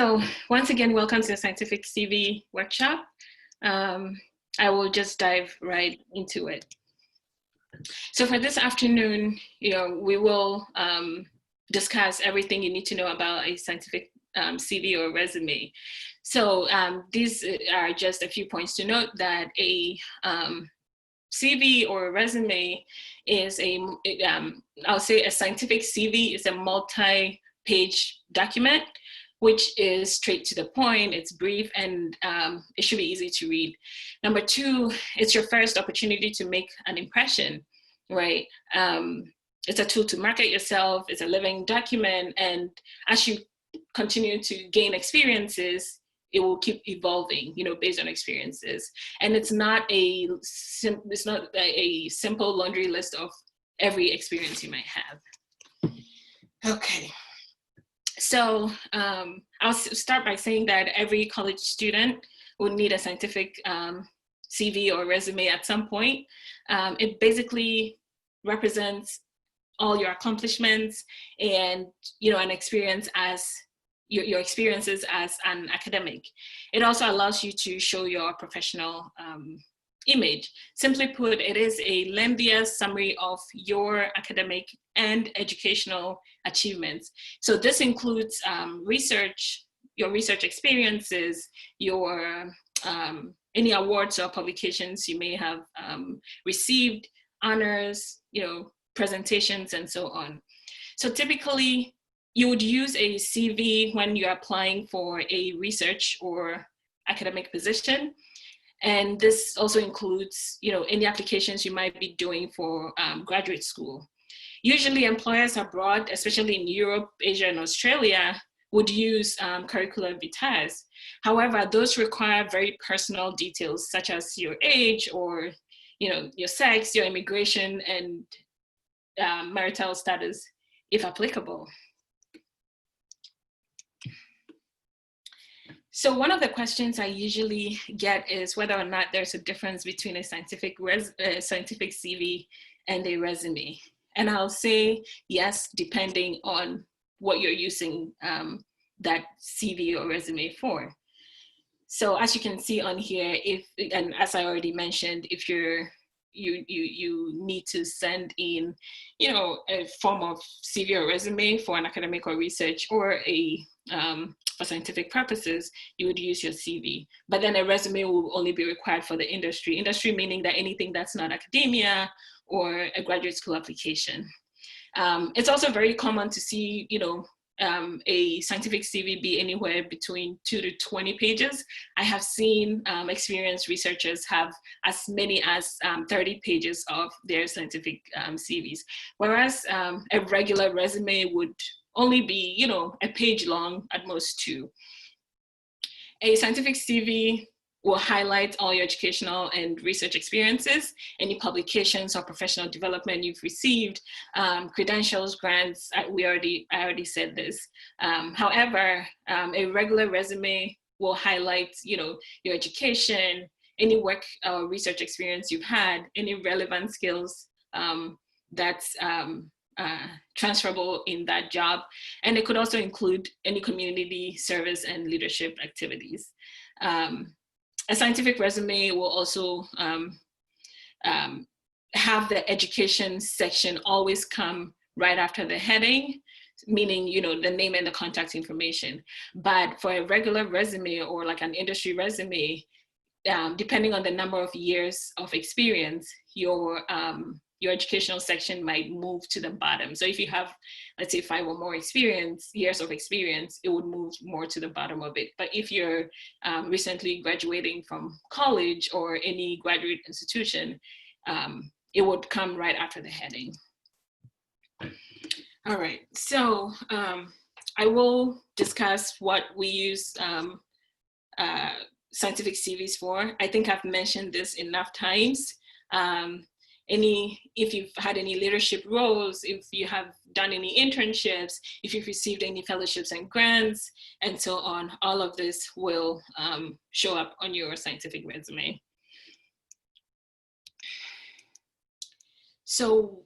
So once again, welcome to the Scientific CV workshop. I will just dive right into it. So for this afternoon, we will discuss everything you need to know about a scientific CV or resume. So these are just a few points to note that a CV or a resume is I'll say a scientific CV is a multi-page document, which is straight to the point, it's brief, and it should be easy to read. Number two, it's your first opportunity to make an impression, right? It's a tool to market yourself, it's a living document, and as you continue to gain experiences, it will keep evolving, based on experiences. And it's not a simple laundry list of every experience you might have. Okay. So I'll start by saying that every college student will need a scientific CV or resume at some point. It basically represents all your accomplishments and an experience as your experiences as an academic. It also allows you to show your professional image. Simply put, it is a lengthier summary of your academic and educational achievements. So this includes your research experiences, your any awards or publications you may have received, honors, presentations, and so on. So typically, you would use a CV when you're applying for a research or academic position. And this also includes, any applications you might be doing for graduate school. Usually employers abroad, especially in Europe, Asia, and Australia, would use curricular vitae. However, those require very personal details, such as your age or, your sex, your immigration, and marital status, if applicable. So one of the questions I usually get is whether or not there's a difference between a scientific CV and a resume. And I'll say yes, depending on what you're using that CV or resume for. So as you can see on here, and as I already mentioned, if you need to send in, a form of CV or resume for an academic or research or for scientific purposes, you would use your CV. But then a resume will only be required for the industry. Industry meaning that anything that's not academia or a graduate school application. It's also very common to see, a scientific CV be anywhere between 2 to 20 pages. I have seen experienced researchers have as many as 30 pages of their scientific CVs, whereas a regular resume would only be, a page long, at most 2. A scientific CV will highlight all your educational and research experiences, any publications or professional development you've received, credentials, grants. I already said this. However, a regular resume will highlight, your education, any work or research experience you've had, any relevant skills that's transferable in that job. And it could also include any community service and leadership activities. A scientific resume will also have the education section always come right after the heading, meaning, the name and the contact information. But for a regular resume or like an industry resume, depending on the number of years of experience, your educational section might move to the bottom. So if you have, let's say, 5 or more years of experience, it would move more to the bottom of it. But if you're recently graduating from college or any graduate institution, it would come right after the heading. All right, so I will discuss what we use scientific CVs for. I think I've mentioned this enough times. If you've had any leadership roles, if you have done any internships, if you've received any fellowships and grants, and so on, all of this will show up on your scientific resume. So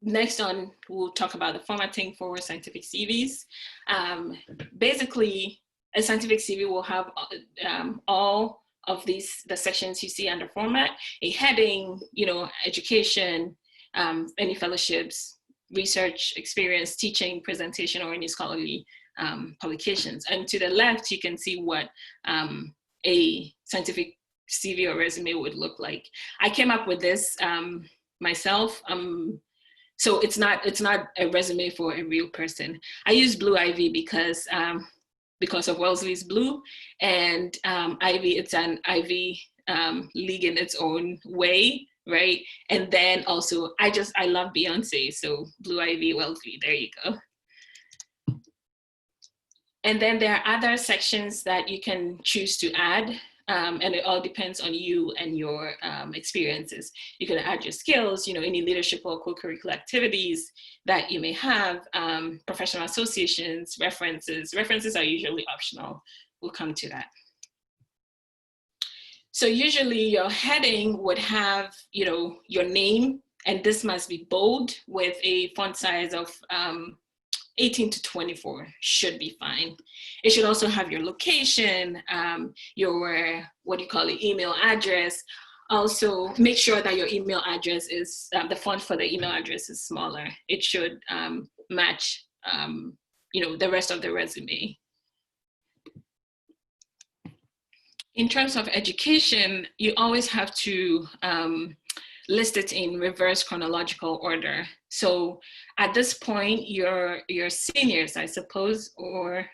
next on, we'll talk about the formatting for scientific CVs. Basically, a scientific CV will have all of the sections you see under format, a heading, education, any fellowships, research experience, teaching, presentation, or any scholarly publications. And to the left, you can see what a scientific CV or resume would look like. I came up with this myself. So it's not a resume for a real person. I use Blue Ivy because of Wellesley's Blue, and Ivy, it's an Ivy league in its own way, right? And then also, I love Beyonce, so Blue Ivy, Wellesley, there you go. And then there are other sections that you can choose to add, and it all depends on you and your experiences. You can add your skills, any leadership or co-curricular activities that you may have, professional associations, references. References are usually optional. We'll come to that. So usually your heading would have, your name, and this must be bold with a font size of 18 to 24 should be fine. It should also have your location, your, email address. Also, make sure that your email address is, the font for the email address is smaller. It should match, the rest of the resume. In terms of education, you always have to list it in reverse chronological order. So at this point, you're seniors, I suppose, or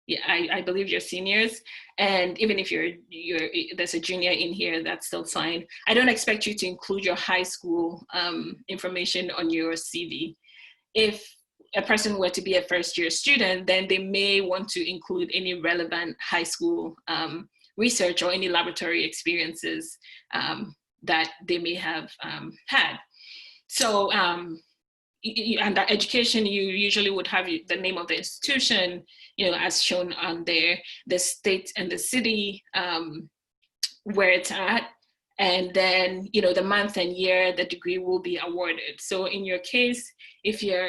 yeah, I believe you're seniors. And even if there's a junior in here, that's still fine. I don't expect you to include your high school information on your CV. If a person were to be a first-year student, then they may want to include any relevant high school research or any laboratory experiences that they may have had. So under education, you usually would have the name of the institution, as shown on there, the state and the city where it's at, and then, the month and year the degree will be awarded. So in your case, if you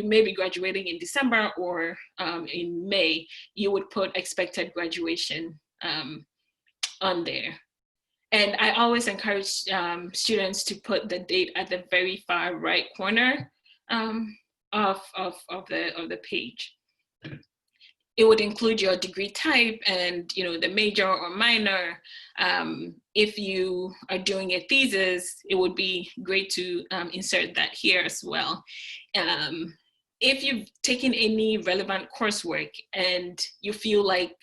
may be graduating in December or in May, you would put expected graduation on there. And I always encourage students to put the date at the very far right corner of the page. It would include your degree type and the major or minor. If you are doing a thesis, it would be great to insert that here as well. If you've taken any relevant coursework and you feel like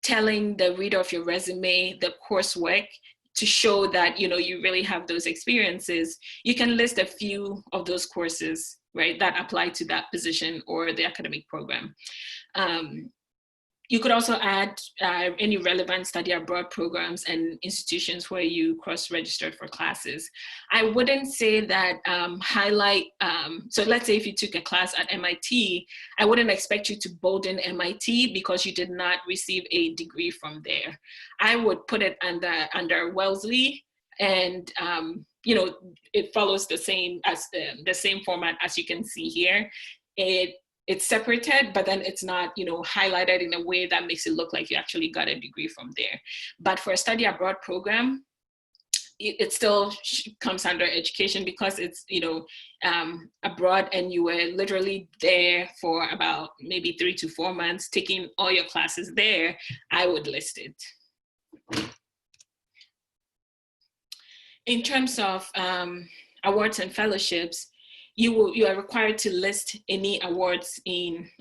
telling the reader of your resume the coursework to show that you really have those experiences, you can list a few of those courses, right, that apply to that position or the academic program. You could also add any relevant study abroad programs and institutions where you cross-registered for classes. I wouldn't say that highlight, so let's say if you took a class at MIT, I wouldn't expect you to bolden MIT because you did not receive a degree from there. I would put it under Wellesley, and it follows the same format as you can see here. It's separated, but then it's not, highlighted in a way that makes it look like you actually got a degree from there. But for a study abroad program, it still comes under education because it's, abroad, and you were literally there for about maybe 3 to 4 months, taking all your classes there. I would list it. In terms of awards and fellowships, you are required to list any awards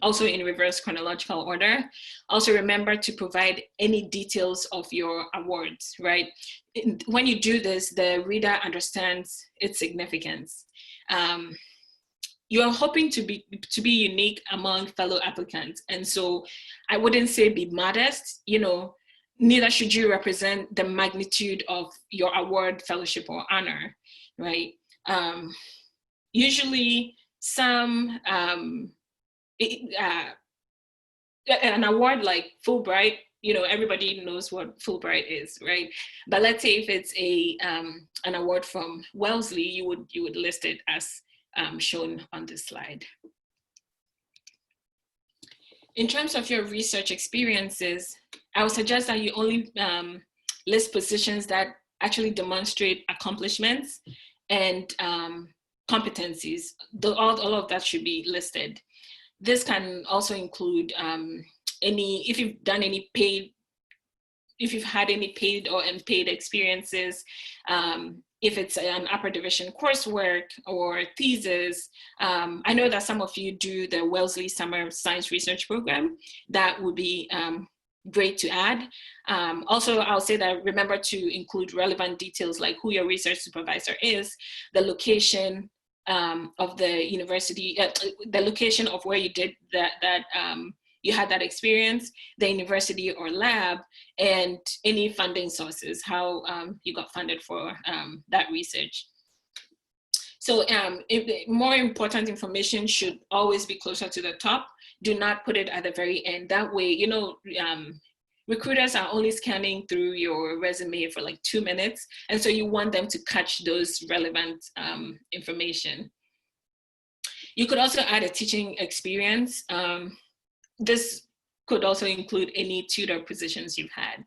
also in reverse chronological order. Also remember to provide any details of your awards, right? When you do this, the reader understands its significance. You're hoping to be unique among fellow applicants. And so I wouldn't say be modest, neither should you represent the magnitude of your award, fellowship, or honor, right? Usually an award like Fulbright everybody knows what Fulbright is, right? But let's say if it's an award from Wellesley, you would list it as shown on this slide. In terms of your research experiences, I would suggest that you only list positions that actually demonstrate accomplishments and competencies. All of that should be listed. This can also include if you've had any paid or unpaid experiences, if it's an upper division coursework or thesis. I know that some of you do the Wellesley Summer Science Research Program. That would be great to add. Also, I'll say that remember to include relevant details like who your research supervisor is, the location of the university, the location of where you did you had that experience, the university or lab, and any funding sources, how you got funded for that research. So more important information should always be closer to the top. Do not put it at the very end. That way, recruiters are only scanning through your resume for like 2 minutes. And so you want them to catch those relevant information. You could also add a teaching experience. This could also include any tutor positions you've had.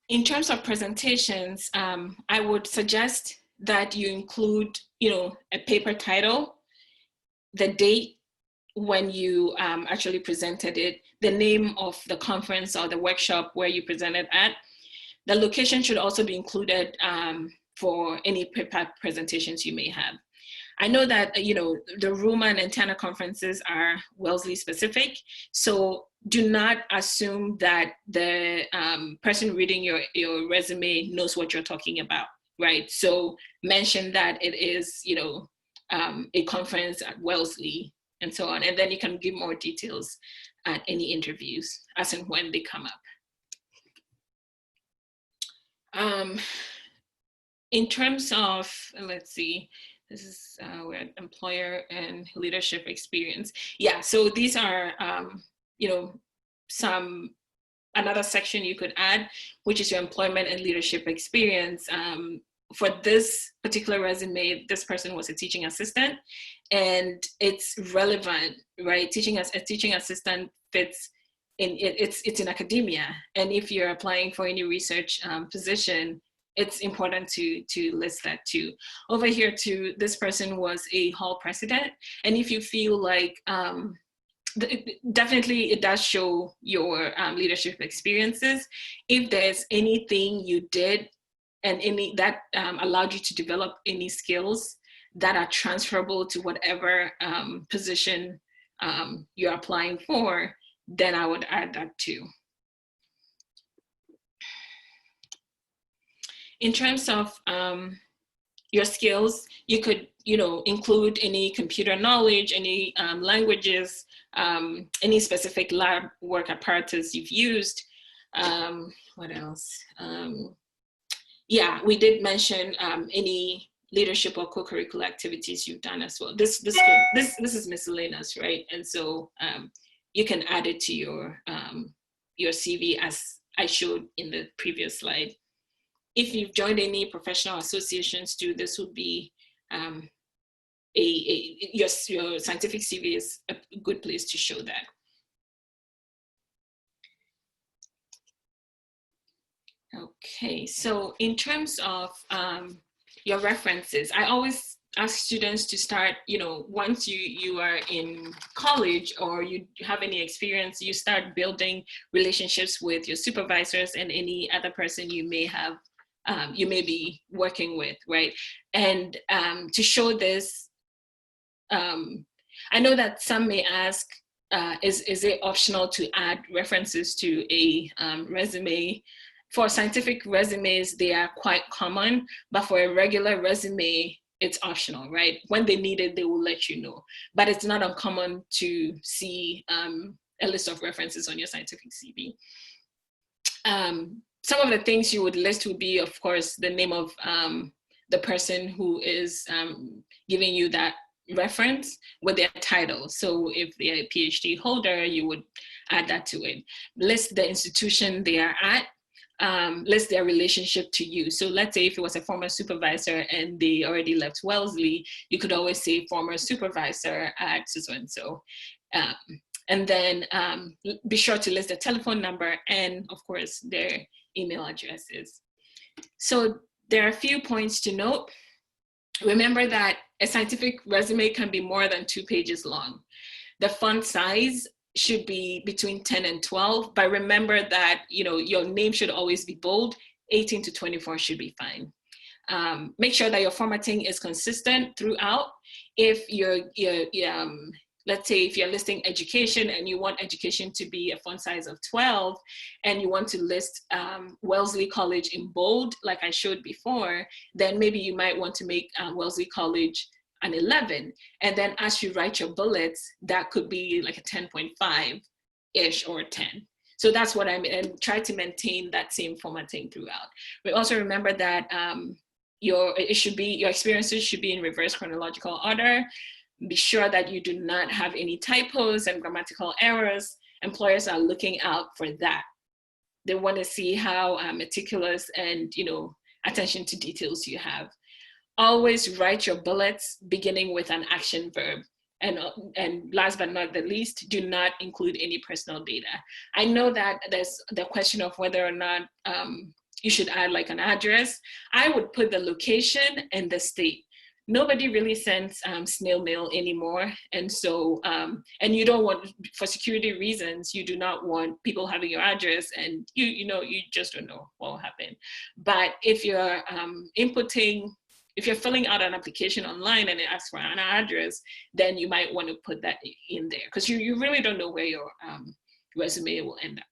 In terms of presentations, I would suggest that you include, a paper title, the date when you actually presented it, the name of the conference or the workshop where you presented at. The location should also be included for any paper presentations you may have. I know that, the RUMA and Antana conferences are Wellesley specific, so do not assume that the person reading your resume knows what you're talking about, right? So mention that it is, a conference at Wellesley and so on, and then you can give more details at any interviews as and when they come up. In terms of, let's see, this is where employer and leadership experience. Yeah, so these are, another section you could add, which is your employment and leadership experience. For this particular resume, this person was a teaching assistant, and it's relevant, right? A teaching assistant fits in, it's in academia. And if you're applying for any research position, it's important to list that too. Over here too, this person was a hall president. And if you feel like, definitely it does show your leadership experiences. If there's anything you did and that allowed you to develop any skills that are transferable to whatever position you're applying for, then I would add that too. In terms of your skills, you could, include any computer knowledge, any languages, any specific lab work apparatus you've used. What else? Yeah, we did mention any leadership or co-curricular activities you've done as well. This is miscellaneous, right? And so you can add it to your CV as I showed in the previous slide. If you've joined any professional associations too, this would be your scientific CV is a good place to show that. Okay, so in terms of your references, I always ask students to start, once you are in college or you have any experience, you start building relationships with your supervisors and any other person you may have you may be working with, right? And to show this, I know that some may ask, is it optional to add references to a resume? For scientific resumes, they are quite common, but for a regular resume, it's optional, right? When they need it, they will let you know. But it's not uncommon to see a list of references on your scientific CV. Some of the things you would list would be, of course, the name of the person who is giving you that reference with their title. So if they're a PhD holder, you would add that to it. List the institution they are at, list their relationship to you. So let's say if it was a former supervisor and they already left Wellesley, you could always say former supervisor at so-and-so. And then be sure to list the telephone number and of course their email addresses. So there are a few points to note. Remember that a scientific resume can be more than 2 pages long. The font size should be between 10 and 12, but remember that your name should always be bold. 18 to 24 should be fine. Make sure that your formatting is consistent throughout. If let's say if you're listing education and you want education to be a font size of 12 and you want to list Wellesley College in bold, like I showed before, then maybe you might want to make Wellesley College an 11. And then as you write your bullets, that could be like a 10.5-ish or 10. So that's what I mean, and try to maintain that same formatting throughout. But also remember that your experiences should be in reverse chronological order. Be sure that you do not have any typos and grammatical errors. Employers are looking out for that. They want to see how meticulous and attention to details you have. Always write your bullets beginning with an action verb. And last but not the least, do not include any personal data. I know that there's the question of whether or not you should add like an address. I would put the location and the state. Nobody really sends snail mail anymore. And so, and you don't want, for security reasons, you do not want people having your address and you just don't know what will happen. But if you're if you're filling out an application online and it asks for an address, then you might want to put that in there because you really don't know where your resume will end up.